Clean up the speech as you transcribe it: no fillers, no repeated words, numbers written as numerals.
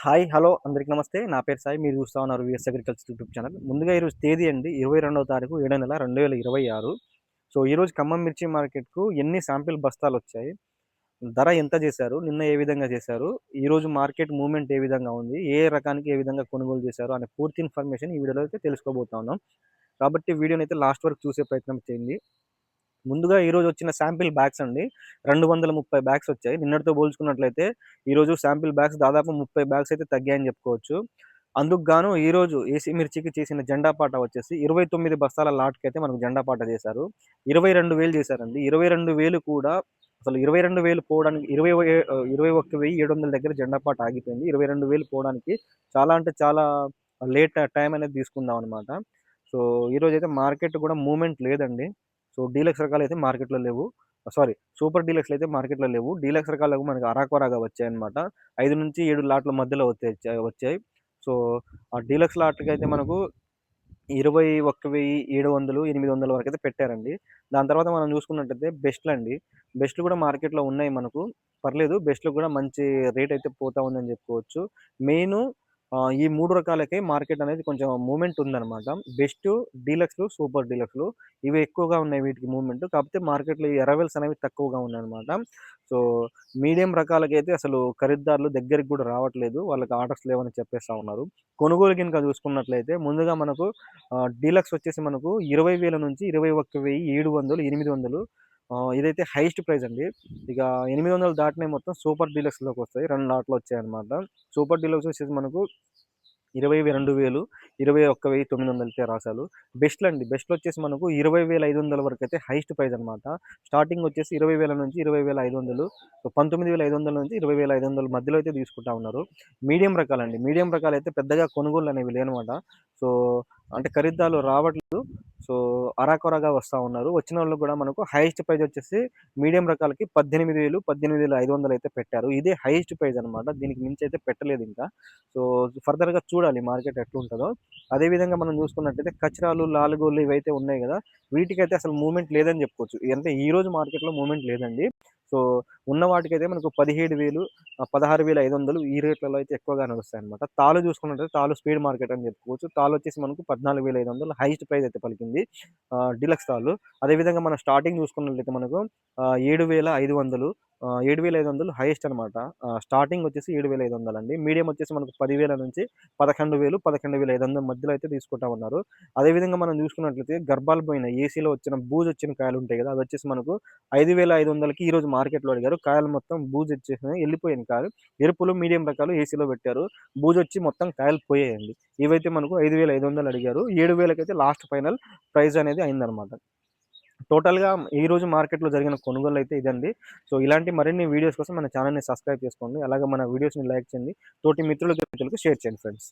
Hi! Hello! అందరికి నమస్తే. నా పేరు సాయి. మీరు చూస్తా ఉన్నారు వీఎస్ అగ్రికల్చర్ యూట్యూబ్ ఛానల్. ముందుగా ఈరోజు తేదీ అండి 22వ తారీఖు 7వ నెల 2026. సో, ఈరోజు ఖమ్మం మిర్చి మార్కెట్‌కు ఎన్ని శాంపిల్ బస్తాలొచ్చాయి? ధర ఎంత చేశారు? నిన్న ఏ విధంగా చేశారు? ఈరోజు మార్కెట్ మూవ్‌మెంట్ ఏ విధంగా ఉంది? ఏ రకానికి ఏ విధంగా కొనుగోలు చేశారు? అనే పూర్తి ఇన్ఫర్మేషన్ ఈ వీడియోలో అయితే తెలుసుకోబోతా ఉన్నాం. కాబట్టి వీడియోనైతే లాస్ట్ వరకు చూసే ప్రయత్నం చేయండి. ముందుగా ఈరోజు వచ్చిన శాంపిల్ బ్యాగ్స్ అండి 230 బ్యాగ్స్ వచ్చాయి. నిన్నటితో పోల్చుకున్నట్లయితే ఈరోజు శాంపిల్ బ్యాగ్స్ దాదాపు 30 బ్యాగ్స్ అయితే తగ్గాయని చెప్పుకోవచ్చు. అందుకు గాను ఈరోజు ఏసీ మిర్చికి చేసిన జెండా పాట వచ్చేసి 29 బస్తాల లాట్‌కైతే మనకు జెండా పాట చేశారు. 22,000 చేశారండి. 22,000 కూడా అసలు 22,000 పోవడానికి 21,700 దగ్గర జెండా పాట ఆగిపోయింది. 22,000 పోవడానికి చాలా అంటే చాలా లేట్ టైం అనేది తీసుకుందామనమాట. సో, ఈరోజైతే మార్కెట్ కూడా మూవ్‌మెంట్ లేదండి. సో, డీలక్స్ రకాలైతే మార్కెట్‌లో లేవు. సూపర్ డీలక్స్‌లయితే మార్కెట్‌లో లేవు. డీలక్స్ రకాలు మనకు అరాకొరాగా వచ్చాయన్నమాట. 5-7 లాట్ల మధ్యలో వచ్చాయి. సో, ఆ డీలక్స్ లాట్‌కైతే మనకు 21,700, 800 వరకైతే పెట్టారండి. దాని తర్వాత మనం చూసుకున్నట్టయితే బెస్ట్‌లండి. బెస్ట్‌లు కూడా మార్కెట్‌లో ఉన్నాయి మనకు. పర్లేదు బెస్ట్‌లు కూడా మంచి రేట్ అయితే పోతా ఉందని చెప్పుకోవచ్చు. మెయిను ఈ 3 రకాలకే మార్కెట్ అనేది కొంచెం మూవ్‌మెంట్ ఉందనమాట. బెస్టు, డీలక్స్‌లు, సూపర్ డీలక్స్‌లు ఇవి ఎక్కువగా ఉన్నాయి వీటికి మూవ్‌మెంట్. కాకపోతే మార్కెట్‌లో ఈ అరైవల్స్ అనేవి తక్కువగా ఉన్నాయన్నమాట. సో, మీడియం రకాలకైతే అసలు ఖరీదారులు దగ్గరికి కూడా రావట్లేదు. వాళ్ళకి ఆర్డర్స్ లేవని చెప్పేస్తా ఉన్నారు. కొనుగోలు గినక చూసుకున్నట్లయితే ముందుగా మనకు డీలక్స్ వచ్చేసి మనకు 20,000 నుంచి 21,700, 800 ఇదైతే హైయెస్ట్ ప్రైస్ అండి. ఇక 800 దాటినయి మొత్తం సూపర్ డీలక్స్‌లోకొస్తాయి. 2 లాట్‌లు వచ్చాయన్నమాట. సూపర్ డీలక్స్ వచ్చేసి మనకు 22,000, 21,900 రాశారు. బెస్ట్‌లండి. బెస్ట్‌లొచ్చేసి మనకు 20,500 వరకైతే హైయెస్ట్ ప్రైస్ అనమాట. స్టార్టింగ్ వచ్చేసి 20,000 నుంచి 20,500, సో 19,500 నుంచి 20,500 మధ్యలో అయితే తీసుకుంటా ఉన్నారు. మీడియం రకాలండి. మీడియం రకాలైతే పెద్దగా కొనుగోళ్లనేవి లేనమాట. సో, అంటే ఖరీదారులు రావట్లేదు. సో, అరాకొరాగా వస్తా ఉన్నారు. వచ్చినోళ్ళు కూడా మనకు హైయెస్ట్ ప్రైస్ వచ్చేసి మీడియం రకాలకి 18,000, 18,500 అయితే పెట్టారు. ఇదే హైయెస్ట్ ప్రైస్ అనమాట. దీనికి మించి అయితే పెట్టలేదింకా. సో, ఫర్దర్‌గా చూడాలి మార్కెట్ ఎట్లుంటదో. అదే విధంగా మనం చూసుకున్నట్టయితే కచరాలు, లాలుగోళ్ళు ఇవైతే ఉన్నాయి గదా! వీటికైతే అసలు మూవ్‌మెంట్ లేదని జెప్పుకోవచ్చు. అంటే ఈరోజు మార్కెట్‌లో మూవ్‌మెంట్ లేదండి. సో, ఉన్న వాటికైతే మనకు 17,000, 16,500 ఈ రేట్లలో అయితే ఎక్కువగా నడుస్తాయన్నమాట. తాలు చూసుకున్నట్టయితే తాలు స్పీడ్ మార్కెట్ అని చెప్పుకోవచ్చు. తాలొచ్చేసి మనకు 14,500 హైయెస్ట్ ప్రైస్ అయితే పలికింది. డీలక్స్ తాలు. అదే విధంగా మనం స్టార్టింగ్ చూసుకున్నట్లయితే మనకు 7,500, 7,500 హైయెస్ట్ అనమాట. స్టార్టింగ్ వచ్చేసి 7,500 అండి. మీడియం వచ్చేసి మనకు 10,000 నుంచి 11,000, 11,500 మధ్యలో అయితే తీసుకుంటా ఉన్నారు. అదే విధంగా మనం చూసుకున్నట్లయితే గర్భాలు పోయిన ఏసీలో వచ్చిన బూజొచ్చిన కాయలుంటాయి గదా! అదొచ్చేసి మనకు 5,500కి ఈరోజు మార్కెట్‌లో అడిగారు. కాయలు మొత్తం బూజొచ్చేసినాయి. ఎళ్ళిపోయిన కాయలు. ఎరుపులు, మీడియం రకాలు ఏసీలో పెట్టారు. బూజొచ్చి మొత్తం కాయలు పోయాయండి. ఇవైతే మనకు 5,500 అడిగారు. 7,000కైతే లాస్ట్ ఫైనల్ ప్రైస్ అనేది అయిందనమాట. టోటల్‌గా ఈరోజు మార్కెట్‌లో జరిగిన కొనుగోలైతే ఇదండి. సో, ఇలాంటి మరిన్ని వీడియోస్ కోసం మన ఛానెల్‌ని సబ్స్క్రైబ్ చేసుకోండి. అలాగే మన వీడియోస్‌ని లైక్ చేయండి. తోటి మిత్రులకి షేర్ చేయండి ఫ్రెండ్స్.